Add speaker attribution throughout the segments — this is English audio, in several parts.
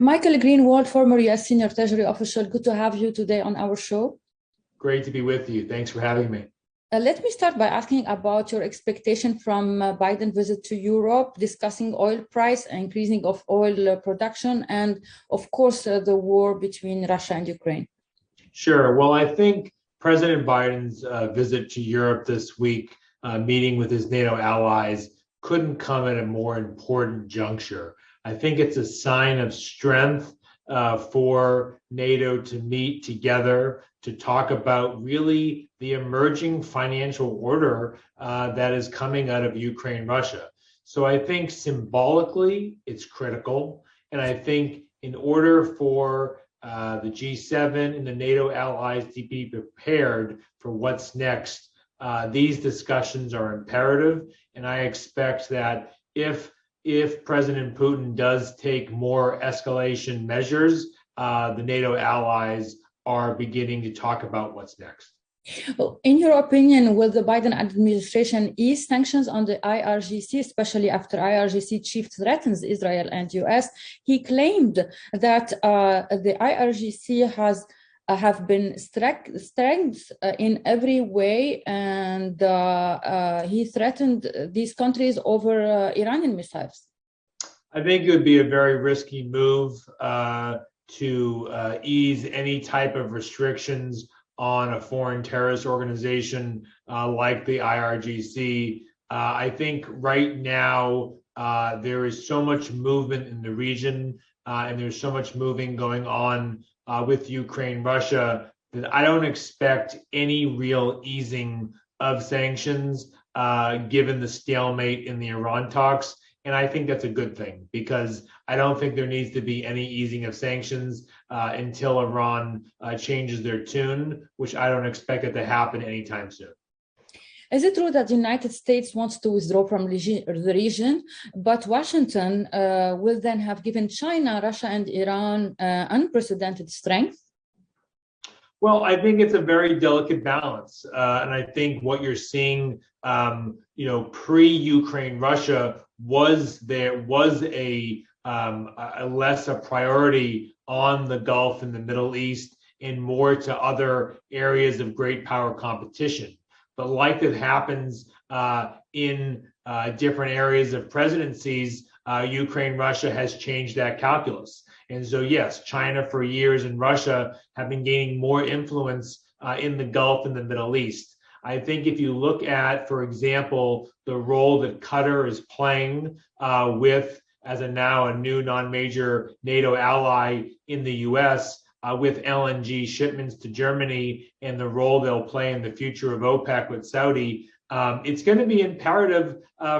Speaker 1: Michael Greenwald, former U.S. Senior Treasury Official, good to have you today on our show.
Speaker 2: Great to be with you. Thanks for having me.
Speaker 1: Let me start by asking about your expectation from Biden's visit to Europe, discussing oil price, increasing of oil production, and of course, the war between Russia and Ukraine.
Speaker 2: Sure. Well, I think President Biden's visit to Europe this week, meeting with his NATO allies, couldn't come at a more important juncture. I think it's a sign of strength for NATO to meet together to talk about really the emerging financial order that is coming out of Ukraine, Russia. So I think symbolically it's critical. And I think in order for the G7 and the NATO allies to be prepared for what's next, these discussions are imperative. And I expect that if President Putin does take more escalation measures, the NATO allies are beginning to talk about what's next.
Speaker 1: In your opinion, will the Biden administration ease sanctions on the IRGC, especially after IRGC chief threatens Israel and US? He claimed that the IRGC have been strengthened in every way, and he threatened these countries over Iranian missiles.
Speaker 2: I think it would be a very risky move to ease any type of restrictions on a foreign terrorist organization like the IRGC. I think right now there is so much movement in the region and there's so much moving going on with Ukraine, Russia, that I don't expect any real easing of sanctions given the stalemate in the Iran talks. And I think that's a good thing because I don't think there needs to be any easing of sanctions until Iran changes their tune, which I don't expect it to happen anytime soon.
Speaker 1: Is it true that the United States wants to withdraw from the region, but Washington will then have given China, Russia, and Iran unprecedented strength?
Speaker 2: Well, I think it's a very delicate balance. And I think what you're seeing, pre-Ukraine Russia was a less a priority on the Gulf and the Middle East and more to other areas of great power competition. But like it happens in different areas of presidencies, Ukraine, Russia has changed that calculus. And so, yes, China for years and Russia have been gaining more influence in the Gulf and the Middle East. I think if you look at, for example, the role that Qatar is playing as now a new non-major NATO ally in the U.S., with LNG shipments to Germany and the role they'll play in the future of OPEC with Saudi, it's going to be imperative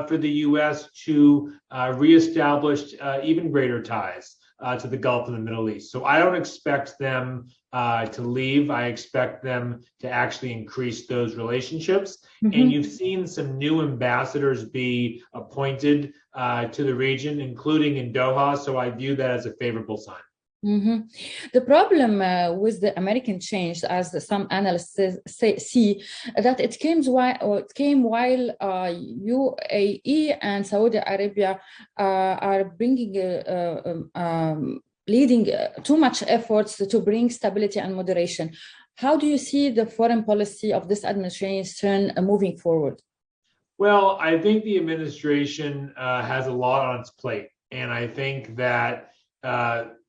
Speaker 2: for the U.S. to reestablish even greater ties to the Gulf and the Middle East. So I don't expect them to leave. I expect them to actually increase those relationships. Mm-hmm. And you've seen some new ambassadors be appointed to the region, including in Doha. So I view that as a favorable sign.
Speaker 1: Mm-hmm. The problem with the American change, as some analysts see, that it came while UAE and Saudi Arabia are bringing leading too much efforts to bring stability and moderation. How do you see the foreign policy of this administration moving forward?
Speaker 2: Well, I think the administration has a lot on its plate, and I think that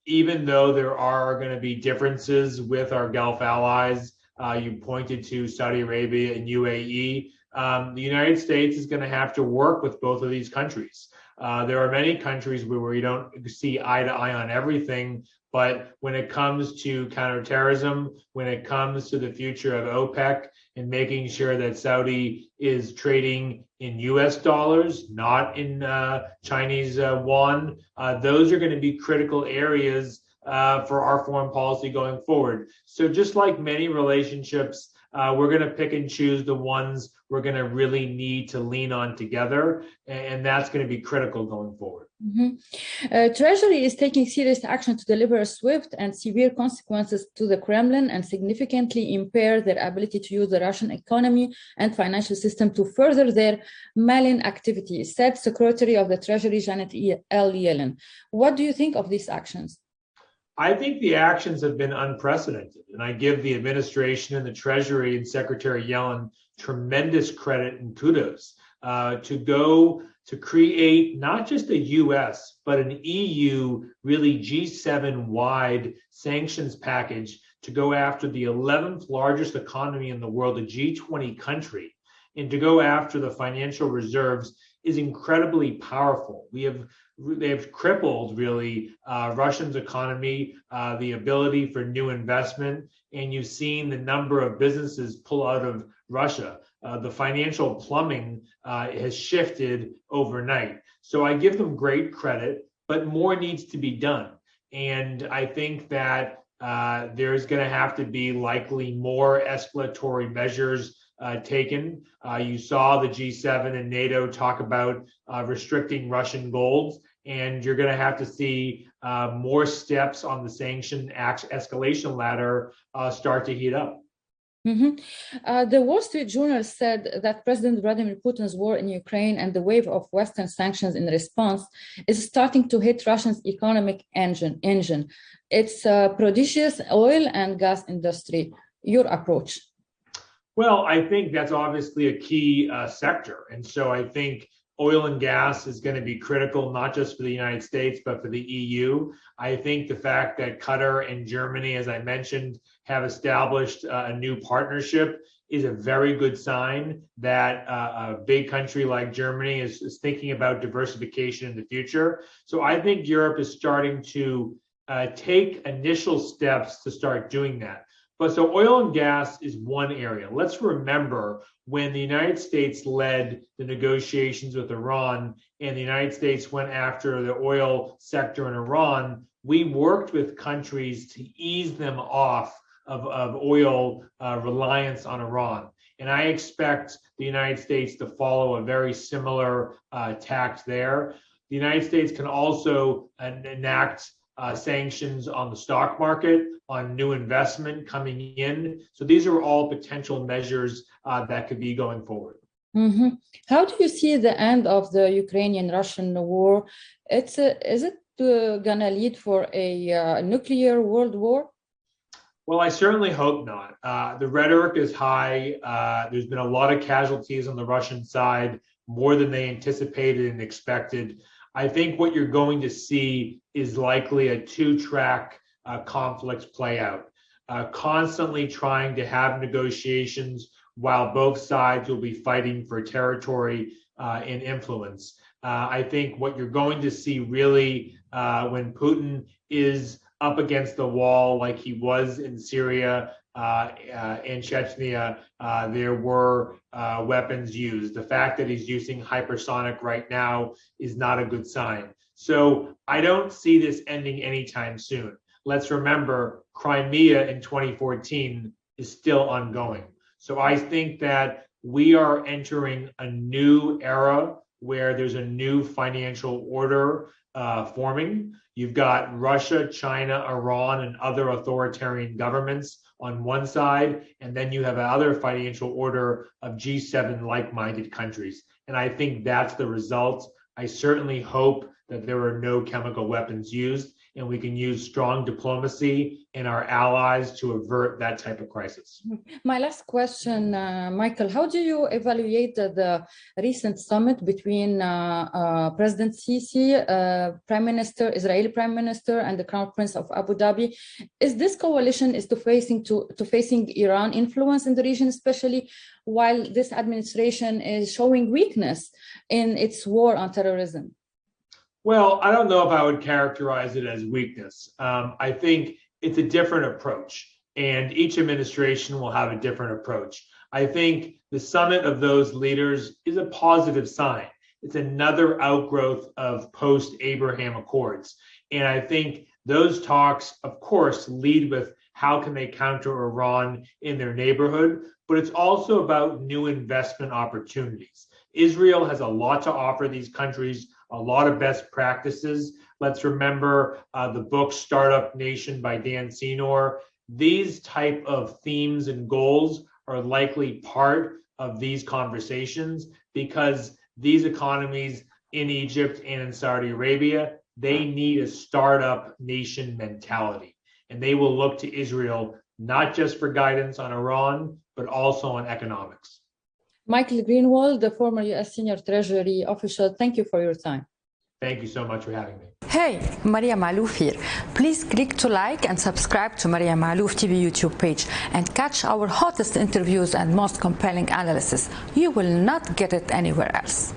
Speaker 2: even though there are going to be differences with our Gulf allies, you pointed to Saudi Arabia and UAE, the United States is going to have to work with both of these countries. There are many countries where we don't see eye to eye on everything, but when it comes to counterterrorism, when it comes to the future of OPEC and making sure that Saudi is trading in US dollars, not in Chinese yuan, those are going to be critical areas for our foreign policy going forward. So just like many relationships, we're going to pick and choose the ones we're going to really need to lean on together, and that's going to be critical going forward.
Speaker 1: Mm-hmm. Treasury is taking serious action to deliver swift and severe consequences to the Kremlin and significantly impair their ability to use the Russian economy and financial system to further their malign activities, said Secretary of the Treasury Janet L. Yellen. What do you think of these actions?
Speaker 2: I think the actions have been unprecedented, and I give the administration and the Treasury and Secretary Yellen tremendous credit and kudos to go to create not just a US, but an EU, really G7 wide sanctions package to go after the 11th largest economy in the world, a G20 country, and to go after the financial reserves is incredibly powerful. They have crippled really Russia's economy, the ability for new investment, and you've seen the number of businesses pull out of Russia. The financial plumbing has shifted overnight. So I give them great credit, but more needs to be done. And I think that there's going to have to be likely more escalatory measures taken. You saw the G7 and NATO talk about restricting Russian gold, and you're going to have to see more steps on the sanction escalation ladder start to heat up.
Speaker 1: The Wall Street Journal said that President Vladimir Putin's war in Ukraine and the wave of Western sanctions in response is starting to hit Russia's economic engine. It's prodigious oil and gas industry. Your approach?
Speaker 2: Well, I think that's obviously a key sector. And so I think oil and gas is going to be critical, not just for the United States, but for the EU. I think the fact that Qatar and Germany, as I mentioned, have established a new partnership is a very good sign that a big country like Germany is thinking about diversification in the future. So I think Europe is starting to take initial steps to start doing that. But so oil and gas is one area. Let's remember when the United States led the negotiations with Iran and the United States went after the oil sector in Iran, we worked with countries to ease them off of oil reliance on Iran. And I expect the United States to follow a very similar tact there. The United States can also enact sanctions on the stock market, on new investment coming in. So these are all potential measures that could be going forward.
Speaker 1: How do you see the end of the Ukrainian-Russian war? Is it going to lead for a nuclear world war?
Speaker 2: Well, I certainly hope not. The rhetoric is high. There's been a lot of casualties on the Russian side, more than they anticipated and expected. I think what you're going to see is likely a two-track conflict play out, constantly trying to have negotiations while both sides will be fighting for territory and influence. I think what you're going to see really when Putin is up against the wall like he was in Syria and Chechnya, there were weapons used. The fact that he's using hypersonic right now is not a good sign. So I don't see this ending anytime soon. Let's remember, Crimea in 2014 is still ongoing. So I think that we are entering a new era where there's a new financial order forming. You've got Russia, China, Iran, and other authoritarian governments on one side, and then you have another financial order of G7 like-minded countries. And I think that's the result. I certainly hope that there are no chemical weapons used, and we can use strong diplomacy and our allies to avert that type of crisis.
Speaker 1: My last question, Michael, how do you evaluate the recent summit between President Sisi, Israeli Prime Minister, and the Crown Prince of Abu Dhabi? Is this coalition facing Iran influence in the region, especially while this administration is showing weakness in its war on terrorism?
Speaker 2: Well, I don't know if I would characterize it as weakness. I think it's a different approach, and each administration will have a different approach. I think the summit of those leaders is a positive sign. It's another outgrowth of post-Abraham Accords. And I think those talks, of course, lead with how can they counter Iran in their neighborhood, but it's also about new investment opportunities. Israel has a lot to offer these countries, a lot of best practices. Let's remember the book Startup Nation by Dan Senor. These type of themes and goals are likely part of these conversations because these economies in Egypt and in Saudi Arabia, they need a startup nation mentality. And they will look to Israel not just for guidance on Iran, but also on economics.
Speaker 1: Michael Greenwald, the former U.S. Senior Treasury official, thank you for your time.
Speaker 2: Thank you so much for having me.
Speaker 3: Hey, Maria Malouf here. Please click to like and subscribe to Maria Malouf TV YouTube page and catch our hottest interviews and most compelling analysis. You will not get it anywhere else.